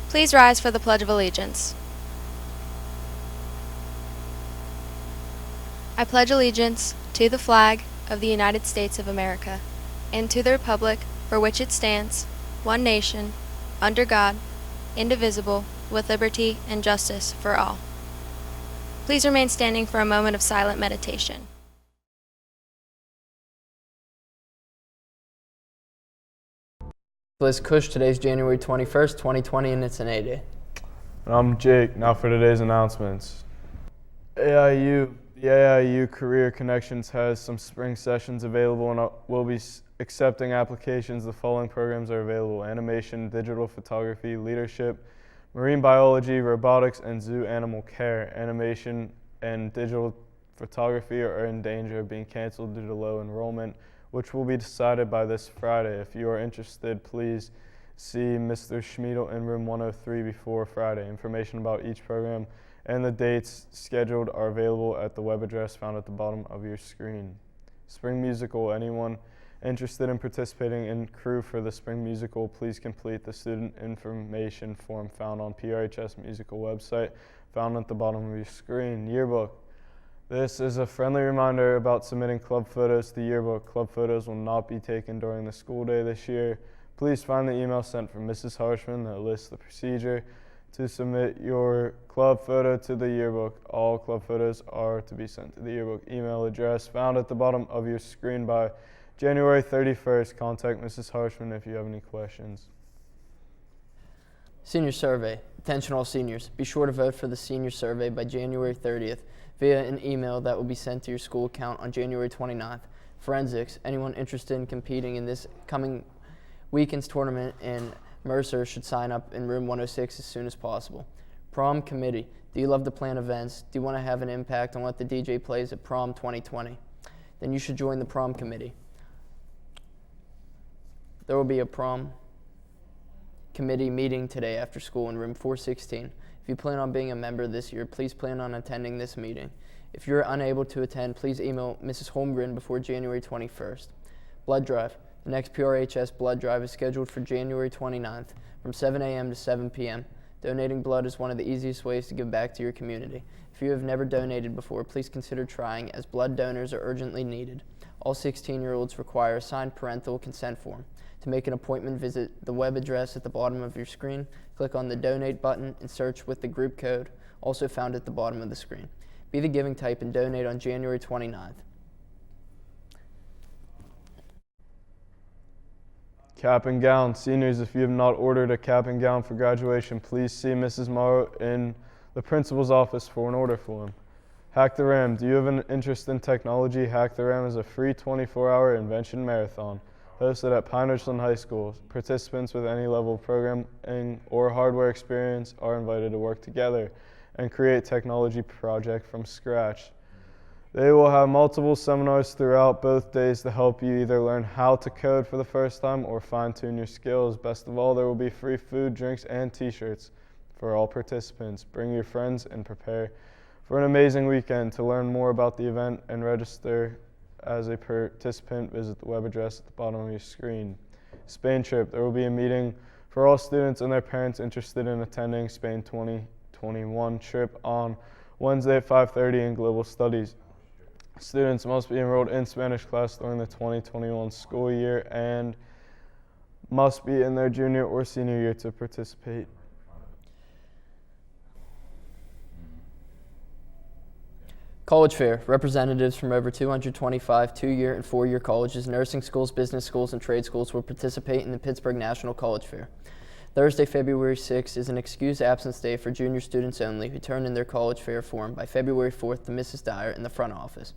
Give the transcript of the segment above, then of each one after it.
Please rise for the Pledge of Allegiance. I pledge allegiance to the flag of the United States of America and to the republic for which it stands, one nation, under God, indivisible, with liberty and justice for all. Please remain standing for a moment of silent meditation. Liz Cush, today's January 21st, 2020, and it's an A-Day. I'm Jake. Now for today's announcements. The AIU Career Connections has some spring sessions available and will be accepting applications. The following programs are available: animation, digital photography, leadership, marine biology, robotics, and zoo animal care. Animation and digital photography are in danger of being canceled due to low enrollment, which will be decided by this Friday. If you are interested, please see Mr. Schmiedel in room 103 before Friday. Information about each program and the dates scheduled are available at the web address found at the bottom of your screen. Spring Musical. Anyone interested in participating in crew for the Spring Musical, please complete the student information form found on PRHS Musical website found at the bottom of your screen. Yearbook. This is a friendly reminder about submitting club photos to the yearbook. Club photos will not be taken during the school day this year. Please find the email sent from Mrs. Harshman that lists the procedure to submit your club photo to the yearbook. All club photos are to be sent to the yearbook email address found at the bottom of your screen by January 31st. Contact Mrs. Harshman if you have any questions. Senior Survey. Attention all seniors. Be sure to vote for the Senior Survey by January 30th via an email that will be sent to your school account on January 29th. Forensics. Anyone interested in competing in this coming weekend's tournament in Mercer should sign up in room 106 as soon as possible. Prom Committee. Do you love to plan events? Do you want to have an impact on what the DJ plays at Prom 2020? Then you should join the Prom Committee. There will be a Prom Committee meeting today after school in room 416. If you plan on being a member this year, please plan on attending this meeting. If you're unable to attend, please email Mrs. Holmgren before January 21st. Blood Drive. The next PRHS blood drive is scheduled for January 29th from 7 a.m. to 7 p.m. Donating blood is one of the easiest ways to give back to your community. If you have never donated before, please consider trying, as blood donors are urgently needed. All 16-year-olds require a signed parental consent form. To make an appointment, visit the web address at the bottom of your screen, click on the Donate button, and search with the group code, also found at the bottom of the screen. Be the giving type and donate on January 29th. Cap and gown. Seniors, if you have not ordered a cap and gown for graduation, please see Mrs. Morrow in the principal's office for an order form. Hack the Ram. Do you have an interest in technology? Hack the Ram is a free 24-hour invention marathon hosted at Pine Ridgeland High School. Participants with any level of programming or hardware experience are invited to work together and create technology project from scratch. They will have multiple seminars throughout both days to help you either learn how to code for the first time or fine-tune your skills. Best of all, there will be free food, drinks, and t-shirts for all participants. Bring your friends and prepare for an amazing weekend. To learn more about the event and register as a participant, visit the web address at the bottom of your screen. Spain trip. There will be a meeting for all students and their parents interested in attending Spain 2021 trip on Wednesday at 5:30 in Global Studies. Students must be enrolled in Spanish class during the 2021 school year and must be in their junior or senior year to participate. College Fair. Representatives from over 225 two-year and four-year colleges, nursing schools, business schools, and trade schools will participate in the Pittsburgh National College Fair. Thursday, February 6th is an excused absence day for junior students only who turn in their college fair form by February 4th to Mrs. Dyer in the front office.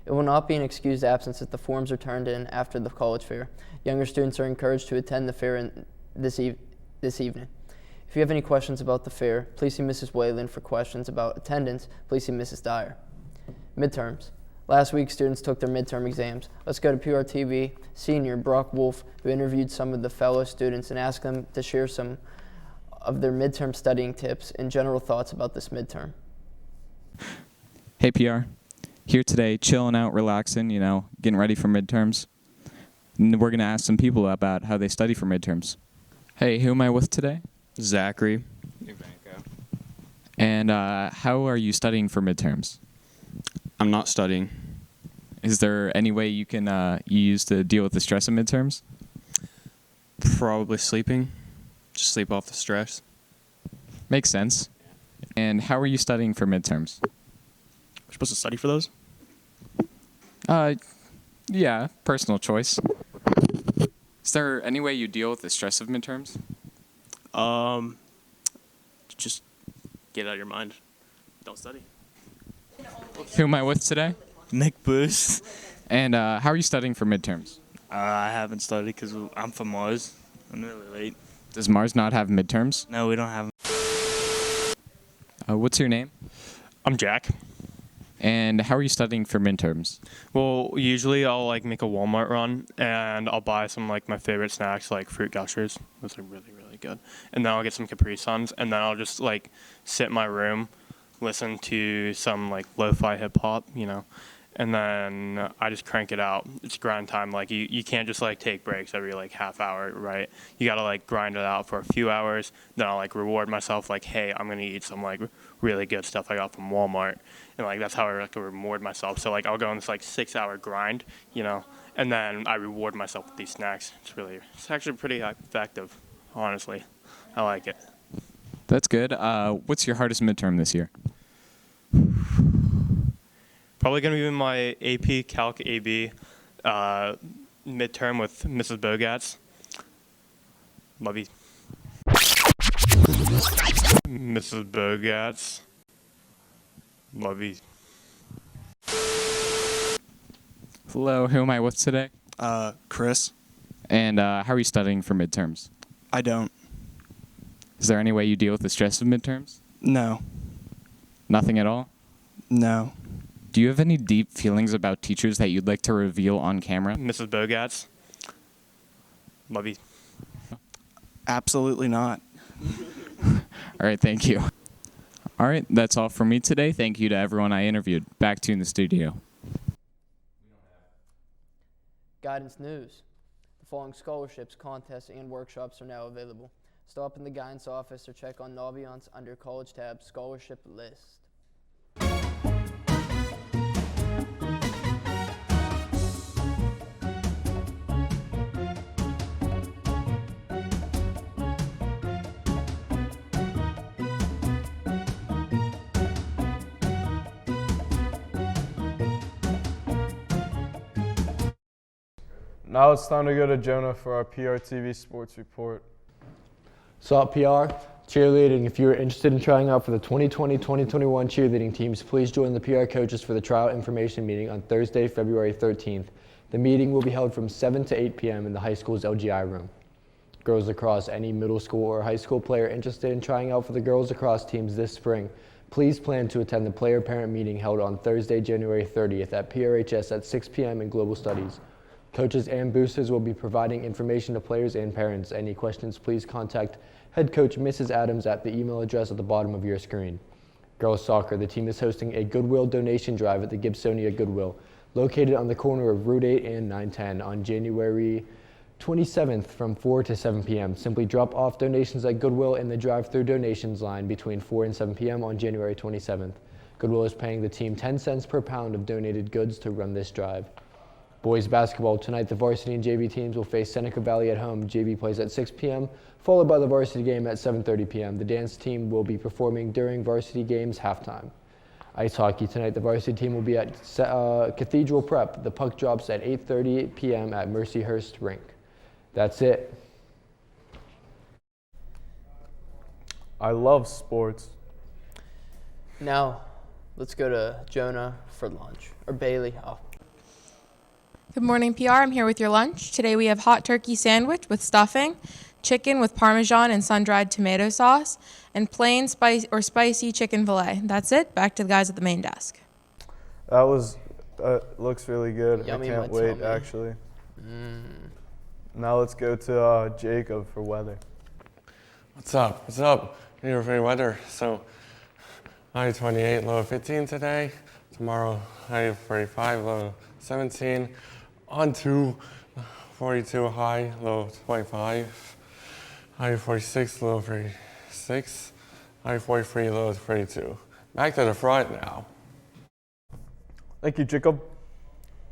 It will not be an excused absence if the forms are turned in after the college fair. Younger students are encouraged to attend the fair this evening. If you have any questions about the fair, please see Mrs. Whalen. For questions about attendance, please see Mrs. Dyer. Midterms. Last week, students took their midterm exams. Let's go to PRTV senior Brock Wolf, who interviewed some of the fellow students and asked them to share some of their midterm studying tips and general thoughts about this midterm. Hey, PR. Here today, chilling out, relaxing, getting ready for midterms. And we're going to ask some people about how they study for midterms. Hey, who am I with today? Zachary. New Banco. And how are you studying for midterms? I'm not studying. Is there any way you can you use to deal with the stress of midterms? Probably sleeping. Just sleep off the stress. Makes sense. And how are you studying for midterms? We're supposed to study for those? Yeah, personal choice. Is there any way you deal with the stress of midterms? Just get it out of your mind. Don't study. Who am I with today? Nick Boost. And how are you studying for midterms? I haven't studied because I'm from Mars. I'm really late. Does Mars not have midterms? No, we don't have. What's your name? I'm Jack. And how are you studying for midterms? Well, usually I'll like make a Walmart run and I'll buy some like my favorite snacks like fruit gushers. Those are really, really good. And then I'll get some Capri Suns and then I'll just like sit in my room, listen to some like lo-fi hip hop, and then I just crank it out. It's grind time. Like you can't just like take breaks every like half hour, right? You gotta like grind it out for a few hours. Then I'll like reward myself like, hey, I'm gonna eat some like really good stuff I got from Walmart, and like that's how I like reward myself. So like I'll go on this like 6-hour grind, and then I reward myself with these snacks. It's actually pretty effective, honestly. I like it. That's good. What's your hardest midterm this year? Probably going to be my AP Calc AB midterm with Mrs. Bogatz. Love you. Mrs. Bogatz. Love you. Hello, who am I with today? Chris. And how are you studying for midterms? I don't. Is there any way you deal with the stress of midterms? No. Nothing at all? No. Do you have any deep feelings about teachers that you'd like to reveal on camera? Mrs. Bogatz. Love you. Absolutely not. All right, thank you. All right, that's all from me today. Thank you to everyone I interviewed. Back to you in the studio. Guidance news. The following scholarships, contests, and workshops are now available. Stop in the guidance office or check on Naviance under College tab Scholarship List. Now it's time to go to Jonah for our PRTV sports report. Sup PR, cheerleading. If you're interested in trying out for the 2020-2021 cheerleading teams, please join the PR coaches for the tryout information meeting on Thursday, February 13th. The meeting will be held from 7 to 8 p.m. in the high school's LGI room. Girls lacrosse, any middle school or high school player interested in trying out for the girls lacrosse teams this spring, please plan to attend the player-parent meeting held on Thursday, January 30th at PRHS at 6 p.m. in Global Studies. Coaches and boosters will be providing information to players and parents. Any questions, please contact head coach Mrs. Adams at the email address at the bottom of your screen. Girls soccer, the team is hosting a Goodwill donation drive at the Gibsonia Goodwill, located on the corner of Route 8 and 910 on January 27th from 4 to 7 p.m. Simply drop off donations at Goodwill in the drive-through donations line between 4 and 7 p.m. on January 27th. Goodwill is paying the team 10 cents per pound of donated goods to run this drive. Boys basketball, tonight the varsity and JV teams will face Seneca Valley at home. JV plays at 6 p.m., followed by the varsity game at 7:30 p.m. The dance team will be performing during varsity games halftime. Ice hockey, tonight the varsity team will be at Cathedral Prep. The puck drops at 8:30 p.m. at Mercyhurst Rink. That's it. I love sports. Now, let's go to Jonah for lunch. Or Bailey. Oh. Good morning, PR. I'm here with your lunch. Today we have hot turkey sandwich with stuffing, chicken with Parmesan and sun-dried tomato sauce, and plain spicy chicken fillet. That's it. Back to the guys at the main desk. That was, looks really good. Yummy, I can't my wait, tummy. actually. Now let's go to Jacob for weather. What's up? What's up? Here for your weather. So, high 28, low 15 today. Tomorrow, high 45, low 17. On to 42 high, low 25. High 46, low 36. high 43, low 32. Back to the front now. Thank you, Jacob.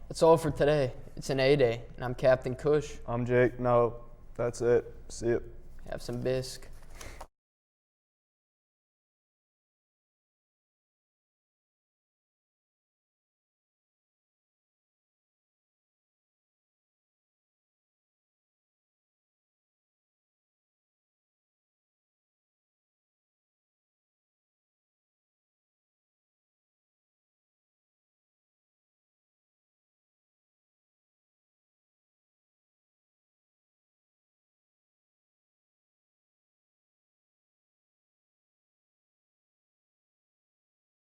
That's all for today. It's an A-Day, and I'm Captain Cush. I'm Jake. No, that's it. See you. Have some bisque.